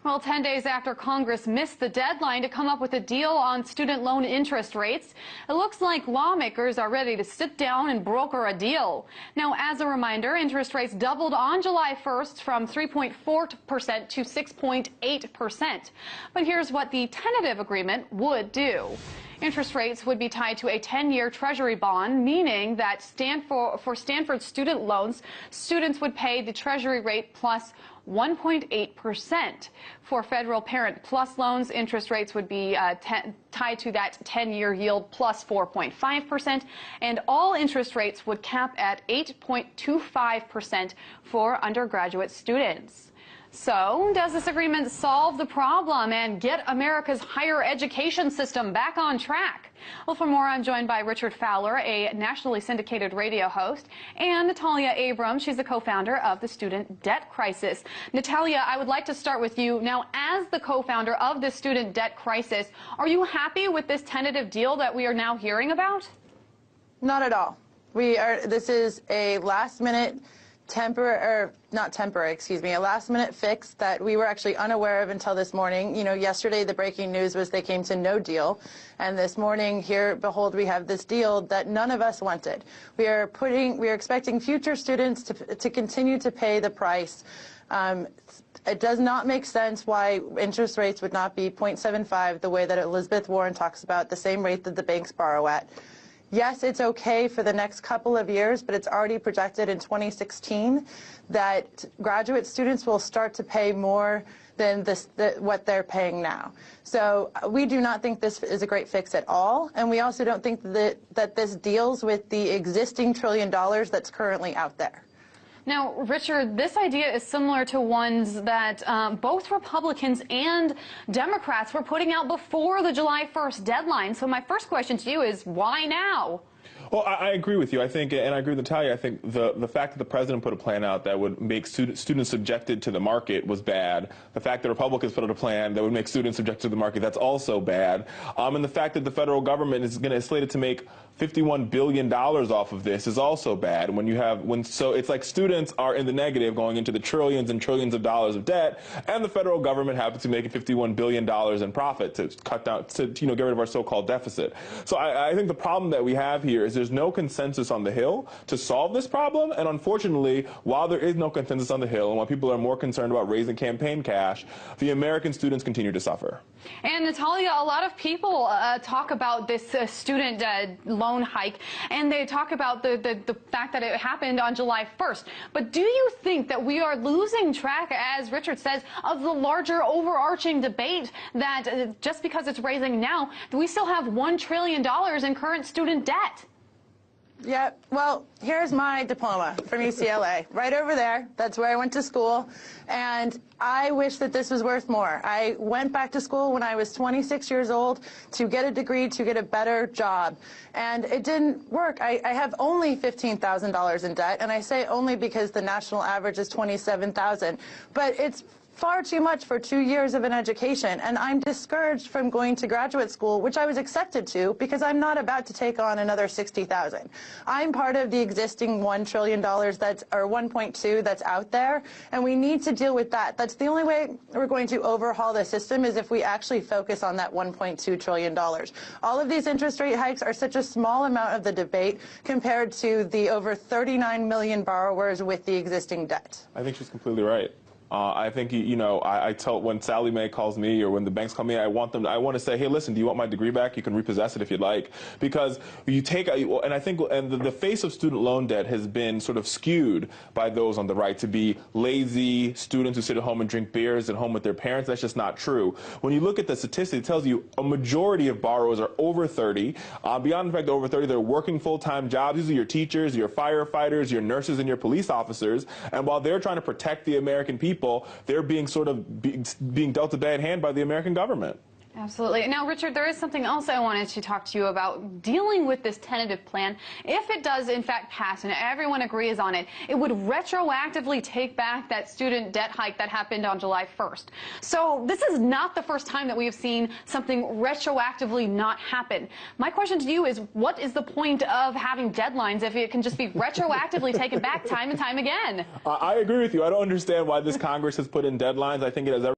Well, 10 days after Congress missed the deadline to come up with a deal on student loan interest rates, it looks like lawmakers are ready to sit down and broker a deal. Now, as a reminder, interest rates doubled on July 1st from 3.4% to 6.8%. But here's what the tentative agreement would do. Interest rates would be tied to a 10-year Treasury bond, meaning that for Stanford student loans, students would pay the Treasury rate plus 1.8%. For Federal Parent Plus loans, interest rates would be tied to that 10-year yield plus 4.5%, and all interest rates would cap at 8.25% for undergraduate students. So, does this agreement solve the problem and get America's higher education system back on track? Well, for more, I'm joined by Richard Fowler, a nationally syndicated radio host, and Natalia Abrams. She's the co-founder of the Student Debt Crisis. Natalia, I would like to start with you. Now, as the co-founder of the Student Debt Crisis, are you happy with this tentative deal that we are now hearing about? Not at all. This is a last-minute a last-minute fix that we were actually unaware of until this morning. You know, yesterday the breaking news was they came to no deal, and this morning, here, behold, we have this deal that none of us wanted. We are expecting future students to continue to pay the price. It does not make sense why interest rates would not be 0.75 the way that Elizabeth Warren talks about, the same rate that the banks borrow at. Yes, it's okay for the next couple of years, but it's already projected in 2016 that graduate students will start to pay more than what they're paying now. So we do not think this is a great fix at all, and we also don't think that this deals with the existing $1 trillion that's currently out there. Now, Richard, this idea is similar to ones that both Republicans and Democrats were putting out before the July 1st deadline. So my first question to you is, why now? Well, I agree with you. I think, and I agree with Natalia, I think the fact that the president put a plan out that would make students subjected to the market was bad. The fact that Republicans put out a plan that would make students subjected to the market, that's also bad. And the fact that the federal government is slated to make $51 billion off of this is also bad. So it's like students are in the negative going into the trillions and trillions of dollars of debt, and the federal government happens to be making $51 billion in profit to cut down, to get rid of our so-called deficit. So I think the problem that we have here is there's no consensus on the Hill to solve this problem, and unfortunately, while there is no consensus on the Hill, and while people are more concerned about raising campaign cash, the American students continue to suffer. And Natalia, a lot of people talk about this student loan hike, and they talk about the fact that it happened on July 1st. But do you think that we are losing track, as Richard says, of the larger overarching debate that just because it's raising now, we still have $1 trillion in current student debt? Yeah, well, here's my diploma from UCLA, right over there. That's where I went to school, and I wish that this was worth more. I went back to school when I was 26 years old to get a degree, to get a better job, and it didn't work. I have only $15,000 in debt, and I say only because the national average is $27,000, but it's far too much for 2 years of an education, and I'm discouraged from going to graduate school, which I was accepted to, because I'm not about to take on another $60,000. I'm part of the existing $1 trillion or 1.2 that's out there, and we need to deal with that. That's the only way we're going to overhaul the system, is if we actually focus on that $1.2 trillion. All of these interest rate hikes are such a small amount of the debate compared to the over 39 million borrowers with the existing debt. I think she's completely right. I think, I tell, when Sallie Mae calls me or when the banks call me, I want to say, hey, listen, do you want my degree back? You can repossess it if you'd like. Because you take, and I think, and the face of student loan debt has been sort of skewed by those on the right to be lazy students who sit at home and drink beers at home with their parents. That's just not true. When you look at the statistics, it tells you a majority of borrowers are over 30. Beyond the fact they're over 30, they're working full-time jobs. These are your teachers, your firefighters, your nurses, and your police officers. And while they're trying to protect the American people, they're being being dealt a bad hand by the American government. Absolutely. Now, Richard, there is something else I wanted to talk to you about. Dealing with this tentative plan, if it does in fact pass and everyone agrees on it, it would retroactively take back that student debt hike that happened on July 1st. So this is not the first time that we have seen something retroactively not happen. My question to you is, what is the point of having deadlines if it can just be retroactively taken back time and time again? I agree with you. I don't understand why this Congress has put in deadlines. I think it has